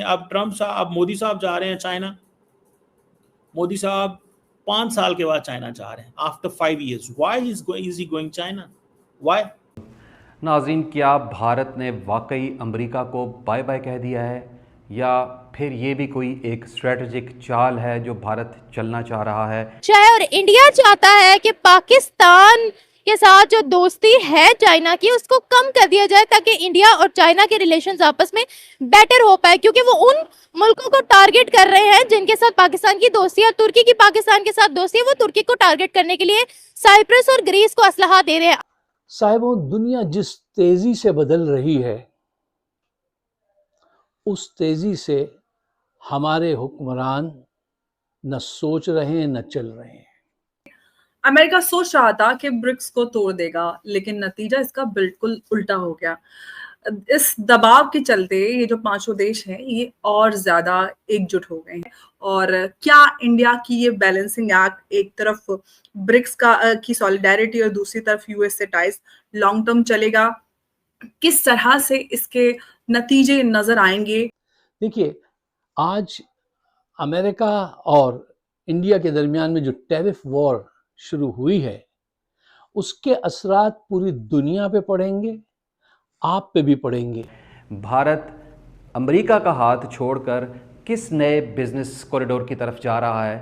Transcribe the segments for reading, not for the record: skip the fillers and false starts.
अब ट्रंप साहब, अब मोदी साहब जा रहे हैं चाइना। मोदी साहब 5 साल के बाद चाइना जा रहे हैं, after 5 years। Why is he going China? Why? नाज़रीन, क्या भारत ने वाकई अमेरिका को बाय बाय कह दिया है, या फिर ये भी कोई एक स्ट्रेटजिक चाल है जो भारत चलना चाह रहा है? चाहे और इंडिया चाहता है कि पाकिस्तान के साथ जो दोस्ती है चाइना की उसको कम कर दिया जाए ताकि इंडिया और चाइना के रिलेशंस आपस में बेटर हो पाए, क्योंकि वो उन मुल्कों को टारगेट कर रहे हैं जिनके साथ पाकिस्तान की दोस्ती है। तुर्की की पाकिस्तान के साथ दोस्ती है, वो तुर्की को टारगेट करने के लिए साइप्रस और ग्रीस को असलहा दे रहे हैं। साहिबों, दुनिया जिस तेजी से बदल रही है उस तेजी से हमारे हुक्मरान न सोच रहे हैं न चल रहे हैं। अमेरिका सोच रहा था कि ब्रिक्स को तोड़ देगा, लेकिन नतीजा इसका बिल्कुल उल्टा हो गया। इस दबाव के चलते ये जो 5 देश हैं ये और ज्यादा एकजुट हो गए हैं। और क्या इंडिया की ये बैलेंसिंग एक्ट, एक तरफ ब्रिक्स की सॉलिडारिटी और दूसरी तरफ यूएस से टाइज, लॉन्ग टर्म चलेगा? किस तरह से इसके नतीजे नजर आएंगे? देखिए, आज अमेरिका और इंडिया के दरमियान में जो टैरिफ वॉर शुरू हुई है उसके असरात पूरी दुनिया पे पड़ेंगे, आप पे भी पड़ेंगे। भारत अमेरिका का हाथ छोड़कर किस नए बिजनेस कॉरिडोर की तरफ जा रहा है?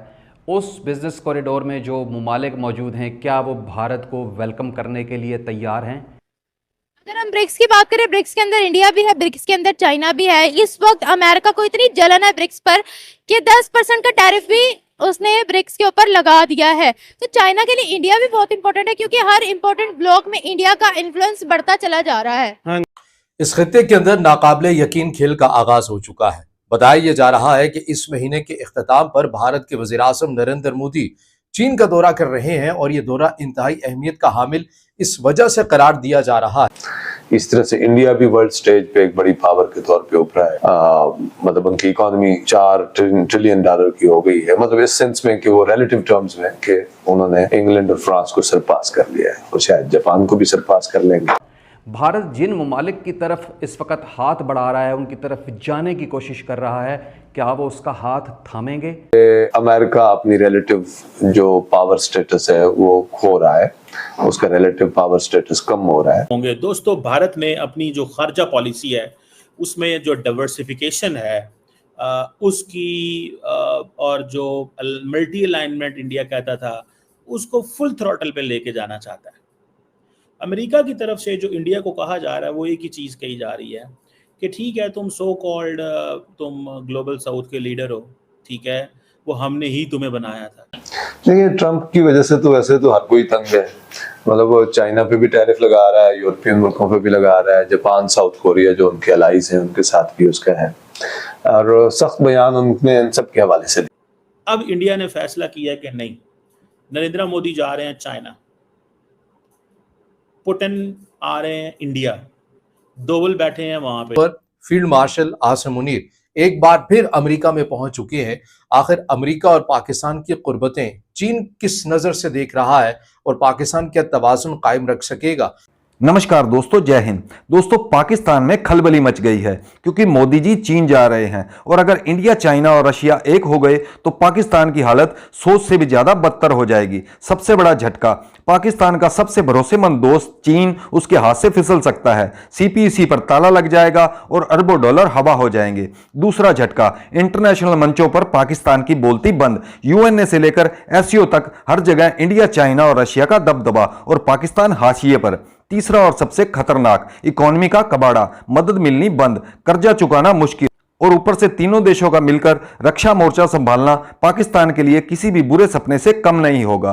उस बिजनेस कॉरिडोर में जो ममालिक मौजूद हैं, क्या वो भारत को वेलकम करने के लिए तैयार हैं? अगर हम ब्रिक्स की बात करें, ब्रिक्स के अंदर इंडिया भी है, ब्रिक्स के अंदर चाइना भी है। इस वक्त अमेरिका को इतनी जलन है ब्रिक्स पर कि 10% का टैरिफ भी उसने ब्रिक्स के ऊपर लगा दिया है। तो चाइना के लिए इंडिया भी बहुत इंपॉर्टेंट है, क्योंकि हर इंपॉर्टेंट ब्लॉक में इंडिया का इन्फ्लुएंस बढ़ता चला जा रहा है। इस खित्ते के अंदर नाकाबिले यकीन खेल का आगाज हो चुका है। बताया जा रहा है कि इस महीने के इख्तिताम पर भारत के वज़ीर-ए-आज़म नरेंद्र मोदी चीन का दौरा कर रहे हैं, और ये दौरा इंतहाई अहमियत का हामिल इस वजह से करार दिया जा रहा है। इस तरह से इंडिया भी वर्ल्ड स्टेज पे एक बड़ी पावर के तौर पे उभरा है। मतलब उनकी इकोनॉमी $4 ट्रिलियन की हो गई है, मतलब इस सेंस में कि वो रिलेटिव टर्म्स में कि उन्होंने इंग्लैंड और फ्रांस को सरपास कर लिया है, और शायद जापान को भी सरपास कर लेंगे। भारत जिन ममालिक की तरफ इस वक्त हाथ बढ़ा रहा है, उनकी तरफ जाने की कोशिश कर रहा है, क्या वो उसका हाथ थामेंगे? अमेरिका अपनी रिलेटिव जो पावर स्टेटस है वो खो रहा है, उसका रिलेटिव पावर स्टेटस कम हो रहा है। होंगे दोस्तों, भारत ने अपनी जो खारजा पॉलिसी है उसमें जो डाइवर्सिफिकेशन है उसकी और जो मल्टी अलाइनमेंट इंडिया कहता था उसको फुल थ्रॉटल पे लेके जाना चाहता है। अमेरिका की तरफ से जो इंडिया को कहा जा रहा है वो एक ही चीज़ कही जा रही है कि ठीक है, तुम सो कॉल्ड तुम ग्लोबल साउथ के लीडर हो, ठीक है, वो हमने ही तुम्हें बनाया था। देखिए, ट्रंप की वजह से तो वैसे तो हर कोई तंग है। मतलब वो चाइना पे भी टैरिफ लगा रहा है, यूरोपियन मुल्कों पे भी लगा रहा है, जापान, साउथ कोरिया जो उनके अलाइज हैं उनके साथ भी उसका है, और सख्त बयान उनने इन सब के हवाले से। अब इंडिया ने फैसला किया कि नहीं, नरेंद्र मोदी जा रहे हैं चाइना, पुतिन आ रहे हैं इंडिया, दोवल बैठे हैं वहां पे। फील्ड मार्शल आसिम मुनीर एक बार फिर अमेरिका में पहुंच चुके हैं। आखिर अमेरिका और पाकिस्तान की कुर्बतें चीन किस नजर से देख रहा है, और पाकिस्तान क्या तवाज़ुन कायम रख सकेगा? नमस्कार दोस्तों, जय हिंद। दोस्तों, पाकिस्तान में खलबली मच गई है क्योंकि मोदी जी चीन जा रहे हैं, और अगर इंडिया, चाइना और रशिया एक हो गए तो पाकिस्तान की हालत सोच से भी ज्यादा बदतर हो जाएगी। सबसे बड़ा झटका, पाकिस्तान का सबसे भरोसेमंद दोस्त चीन उसके हाथ से फिसल सकता है। सीपीईसी पर ताला लग जाएगा और अरबों डॉलर हवा हो जाएंगे। दूसरा झटका, इंटरनेशनल मंचों पर पाकिस्तान की बोलती बंद। यूएनए से लेकर एससीओ तक हर जगह इंडिया, चाइना और रशिया का दबदबा और पाकिस्तान हाशिए पर। तीसरा और सबसे खतरनाक, इकोनॉमी का कबाड़ा, मदद मिलनी बंद, कर्जा चुकाना मुश्किल, और ऊपर से तीनों देशों का मिलकर रक्षा मोर्चा संभालना पाकिस्तान के लिए किसी भी बुरे सपने से कम नहीं होगा।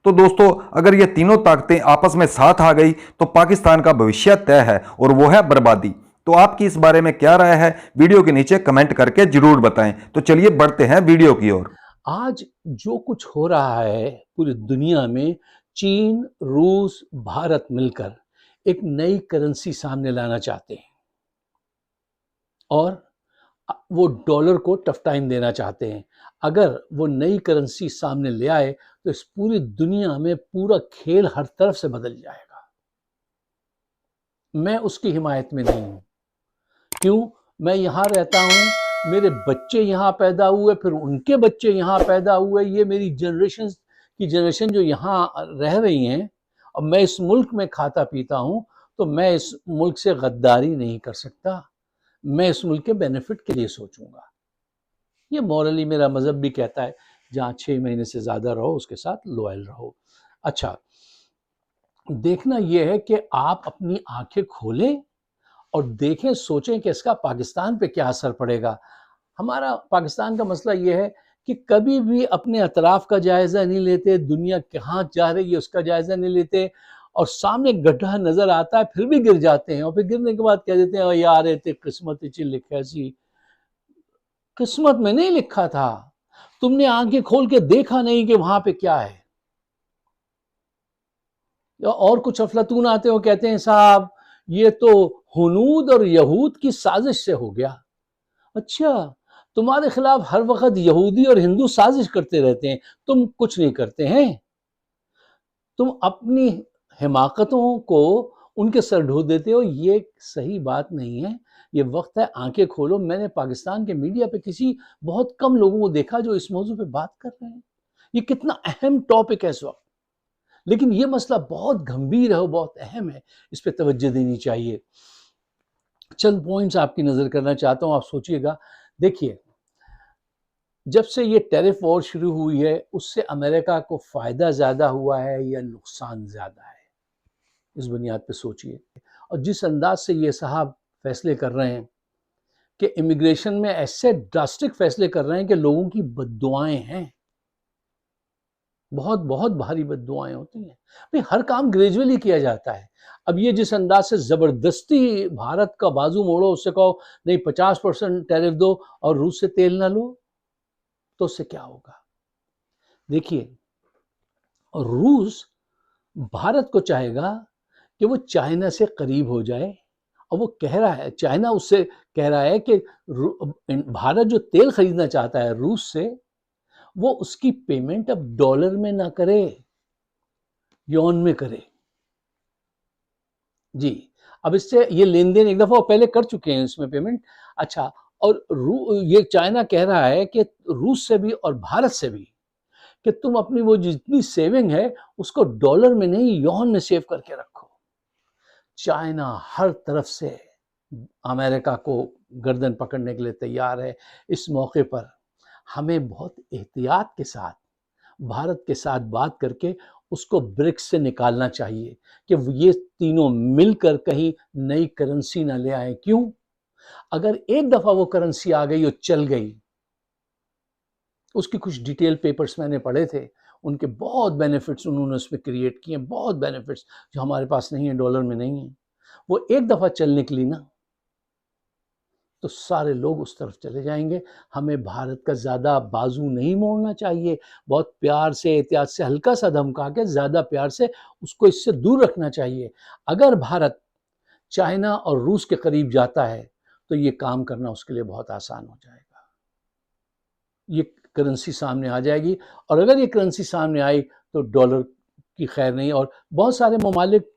तो दोस्तों, अगर ये तीनों ताकतें आपस में साथ आ गई तो पाकिस्तान का भविष्य तय है, और वो है बर्बादी। तो आपकी इस बारे में क्या राय है, वीडियो के नीचे कमेंट करके जरूर बताएं। तो चलिए बढ़ते हैं वीडियो की ओर। आज जो कुछ हो रहा है पूरी दुनिया में, चीन, रूस, भारत मिलकर एक नई करेंसी सामने लाना चाहते हैं, और वो डॉलर को टफ टाइम देना चाहते हैं। अगर वो नई करेंसी सामने ले आए तो इस पूरी दुनिया में पूरा खेल हर तरफ से बदल जाएगा। मैं उसकी हिमायत में नहीं हूं। क्यों? मैं यहाँ रहता हूँ मेरे बच्चे यहाँ पैदा हुए, फिर उनके बच्चे यहाँ पैदा हुए, ये मेरी जनरेशन जो यहाँ रह रही हैं, और मैं इस मुल्क में खाता पीता हूँ, तो मैं इस मुल्क से गद्दारी नहीं कर सकता, मैं इस मुल्क के बेनिफिट के लिए सोचूंगा। ये मॉरली मेरा मज़हब भी कहता है, जहाँ 6 महीने से ज़्यादा रहो उसके साथ लॉयल रहो। अच्छा, देखना यह है कि आप अपनी आंखें खोलें और देखें, सोचें कि इसका पाकिस्तान पे क्या असर पड़ेगा। हमारा पाकिस्तान का मसला यह है कि कभी भी अपने अतराफ़ का जायज़ा नहीं लेते, दुनिया कहाँ जा रही है उसका जायज़ा नहीं लेते, और सामने गड्ढा नज़र आता है फिर भी गिर जाते हैं, और फिर गिरने के बाद कह देते हैं यार ये किस्मत इच लिखा सी। किस्मत में नहीं लिखा था, तुमने आंखें खोल के देखा नहीं कि वहां पे क्या है। और कुछ अफलातून आते हो, कहते हैं साहब ये तो हुनूद और यहूद की साजिश से हो गया। अच्छा, तुम्हारे खिलाफ हर वक्त यहूदी और हिंदू साजिश करते रहते हैं, तुम कुछ नहीं करते हैं। तुम अपनी हिमाकतों को उनके सर ढो देते हो, ये सही बात नहीं है। ये वक्त है आंखें खोलो। मैंने पाकिस्तान के मीडिया पे किसी बहुत कम लोगों को देखा जो इस मौजू पे बात कर रहे हैं। ये कितना अहम टॉपिक है इस वक्त, लेकिन ये मसला बहुत गंभीर है, बहुत अहम है, इस पे तवज्जो देनी चाहिए। चंद पॉइंट्स आपकी नज़र करना चाहता हूँ, आप सोचिएगा। देखिए, जब से ये टैरिफ वॉर शुरू हुई है, उससे अमेरिका को फ़ायदा ज़्यादा हुआ है या नुकसान ज़्यादा है, इस बुनियाद पे सोचिए। और जिस अंदाज से ये साहब फैसले कर रहे हैं कि इमिग्रेशन में ऐसे ड्रास्टिक फैसले कर रहे हैं कि लोगों की बद्दुआएं हैं, बहुत बहुत भारी बद्दुआएं होती हैं। भाई हर काम ग्रेजुअली किया जाता है। अब ये जिस अंदाज से ज़बरदस्ती भारत का बाजू मोड़ो, उससे कहो नहीं 50% टैरिफ दो और रूस से तेल ना लो, तो उससे क्या होगा? देखिए, रूस भारत को चाहेगा कि वो चाइना से करीब हो जाए, और वो कह रहा है, चाइना उससे कह रहा है कि भारत जो तेल खरीदना चाहता है रूस से, वो उसकी पेमेंट अब डॉलर में ना करे, यौन में करे। जी, अब इससे ये लेन देन एक दफा पहले कर चुके हैं इसमें पेमेंट। अच्छा, और ये चाइना कह रहा है कि रूस से भी और भारत से भी कि तुम अपनी वो जितनी सेविंग है उसको डॉलर में नहीं, यौन में सेव करके रखो। चाइना हर तरफ से अमेरिका को गर्दन पकड़ने के लिए तैयार है। इस मौके पर हमें बहुत एहतियात के साथ भारत के साथ बात करके उसको ब्रिक्स से निकालना चाहिए कि ये तीनों मिलकर कहीं नई करेंसी ना ले आए। क्यों? अगर एक दफा वो करेंसी आ गई और चल गई, उसकी कुछ डिटेल पेपर्स मैंने पढ़े थे, उनके बहुत बेनिफिट्स उन्होंने उसमें क्रिएट किए, बहुत बेनिफिट्स जो हमारे पास नहीं है, डॉलर में नहीं है। वो एक दफा चल निकली ना, तो सारे लोग उस तरफ चले जाएंगे। हमें भारत का ज़्यादा बाजू नहीं मोड़ना चाहिए, बहुत प्यार से, एहतियात से, हल्का सा धमका के ज़्यादा प्यार से उसको इससे दूर रखना चाहिए। अगर भारत चाइना और रूस के करीब जाता है तो ये काम करना उसके लिए बहुत आसान हो जाएगा। ये करेंसी सामने आ जाएगी, और अगर ये करेंसी सामने आई तो डॉलर की खैर नहीं। और बहुत सारे ममालिक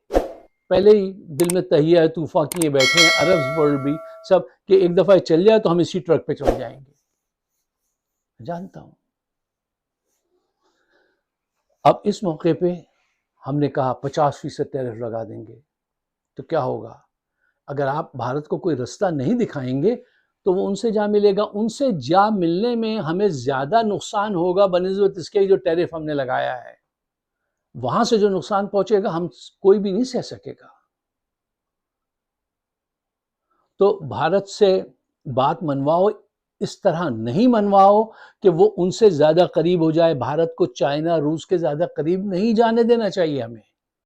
पहले ही दिल में तहिया है तूफा किए बैठे हैं, अरब वर्ल्ड भी सब, कि एक दफ़ा चल जाए तो हम इसी ट्रक पे चढ़ जाएंगे। जानता हूं। अब इस मौके पे हमने कहा 50% टैरिफ लगा देंगे, तो क्या होगा? अगर आप भारत को कोई रास्ता नहीं दिखाएंगे तो वो उनसे जा मिलेगा। उनसे जा मिलने में हमें ज़्यादा नुकसान होगा बनिस्बत इसके जो टैरिफ हमने लगाया है। वहां से जो नुकसान पहुंचेगा हम कोई भी नहीं सह सकेगा। तो भारत से बात मनवाओ, इस तरह नहीं मनवाओ कि वो उनसे ज़्यादा करीब हो जाए। भारत को चाइना रूस के ज़्यादा करीब नहीं जाने देना चाहिए हमें।